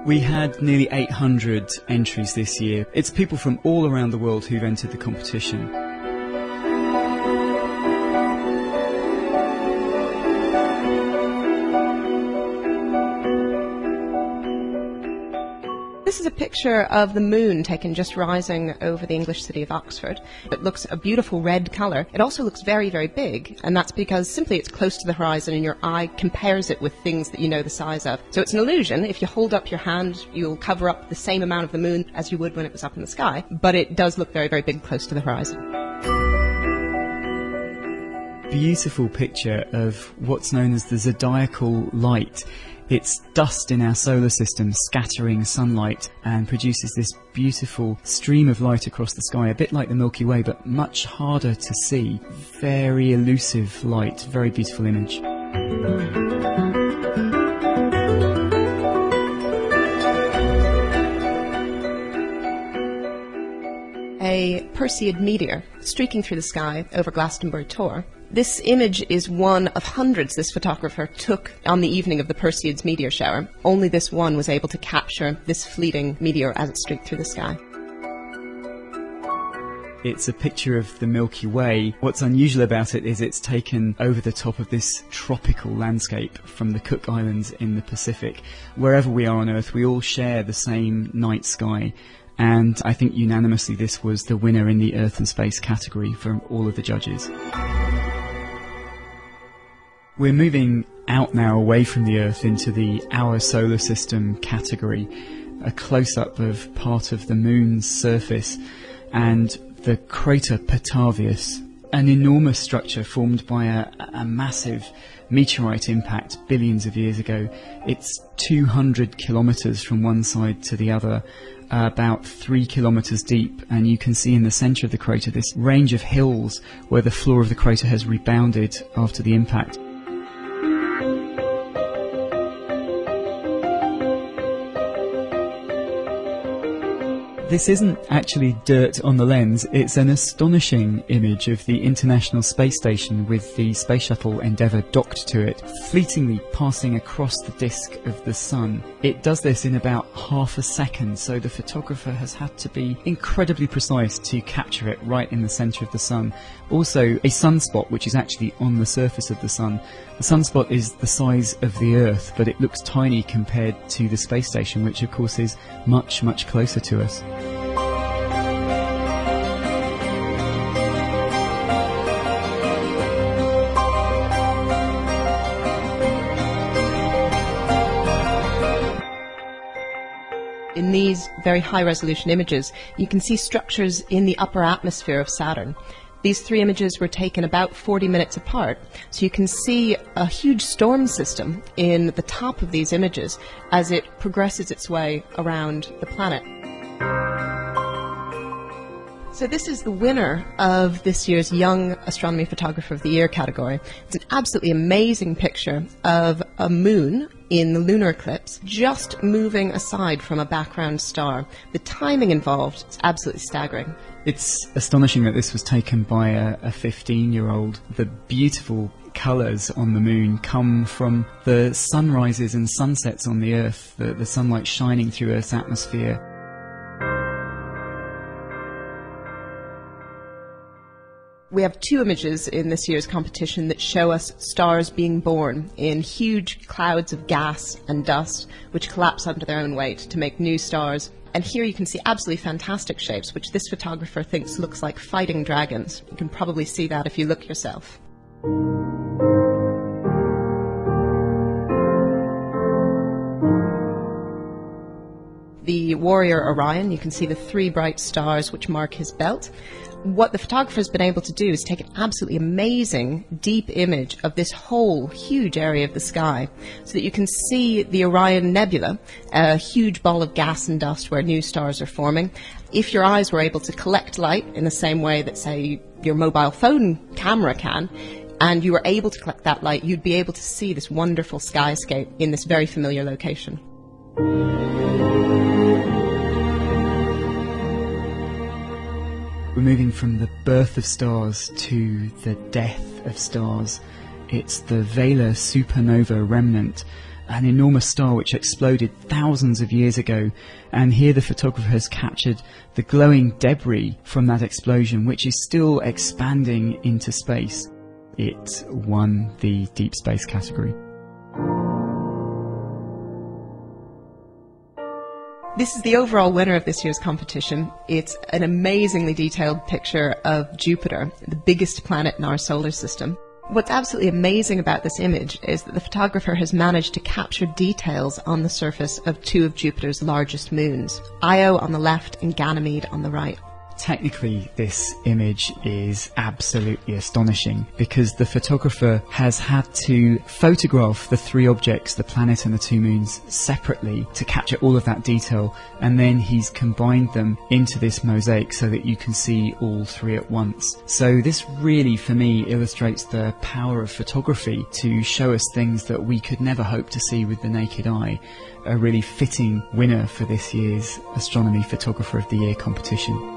We had nearly 800 entries this year. It's people from all around the world who've entered the competition. This is a picture of the moon taken just rising over the English city of Oxford. It looks a beautiful red colour. It also looks very, very big, and that's because simply it's close to the horizon and your eye compares it with things that you know the size of. So it's an illusion. If you hold up your hand, you'll cover up the same amount of the moon as you would when it was up in the sky, but it does look very, very big close to the horizon. Beautiful picture of what's known as the zodiacal light. It's dust in our solar system scattering sunlight and produces this beautiful stream of light across the sky, a bit like the Milky Way, but much harder to see. Very elusive light, very beautiful image. A Perseid meteor streaking through the sky over Glastonbury Tor. This image is one of hundreds this photographer took on the evening of the Perseid's meteor shower. Only this one was able to capture this fleeting meteor as it streaked through the sky. It's a picture of the Milky Way. What's unusual about it is it's taken over the top of this tropical landscape from the Cook Islands in the Pacific. Wherever we are on Earth, we all share the same night sky. And I think unanimously this was the winner in the Earth and Space category from all of the judges. We're moving out now away from the Earth into the Our Solar System category, a close-up of part of the Moon's surface and the crater Petavius, an enormous structure formed by a massive meteorite impact billions of years ago. It's 200 kilometres from one side to the other, about 3 kilometres deep, and you can see in the centre of the crater this range of hills where the floor of the crater has rebounded after the impact. This isn't actually dirt on the lens, it's an astonishing image of the International Space Station with the Space Shuttle Endeavour docked to it, fleetingly passing across the disk of the Sun. It does this in about half a second, so the photographer has had to be incredibly precise to capture it right in the centre of the Sun. Also, a sunspot which is actually on the surface of the Sun. The sunspot is the size of the Earth, but it looks tiny compared to the space station, which of course is much, much closer to us. In these very high-resolution images, you can see structures in the upper atmosphere of Saturn. These three images were taken about 40 minutes apart, so you can see a huge storm system in the top of these images as it progresses its way around the planet. So this is the winner of this year's Young Astronomy Photographer of the Year category. It's an absolutely amazing picture of a moon in the lunar eclipse just moving aside from a background star. The timing involved is absolutely staggering. It's astonishing that this was taken by a 15-year-old. The beautiful colours on the moon come from the sunrises and sunsets on the Earth, the sunlight shining through Earth's atmosphere. We have two images in this year's competition that show us stars being born in huge clouds of gas and dust which collapse under their own weight to make new stars. And here you can see absolutely fantastic shapes which this photographer thinks looks like fighting dragons. You can probably see that if you look yourself. The warrior Orion, you can see the three bright stars which mark his belt. What the photographer has been able to do is take an absolutely amazing deep image of this whole huge area of the sky so that you can see the Orion Nebula, a huge ball of gas and dust where new stars are forming. If your eyes were able to collect light in the same way that, say, your mobile phone camera can, and you were able to collect that light, you'd be able to see this wonderful skyscape in this very familiar location. We're moving from the birth of stars to the death of stars. It's the Vela supernova remnant, an enormous star which exploded thousands of years ago, and here the photographer has captured the glowing debris from that explosion, which is still expanding into space. It won the deep space category. This is the overall winner of this year's competition. It's an amazingly detailed picture of Jupiter, the biggest planet in our solar system. What's absolutely amazing about this image is that the photographer has managed to capture details on the surface of two of Jupiter's largest moons, Io on the left and Ganymede on the right. Technically, this image is absolutely astonishing because the photographer has had to photograph the three objects, the planet and the two moons, separately to capture all of that detail, and then he's combined them into this mosaic so that you can see all three at once. So this really, for me, illustrates the power of photography to show us things that we could never hope to see with the naked eye. A really fitting winner for this year's Astronomy Photographer of the Year competition.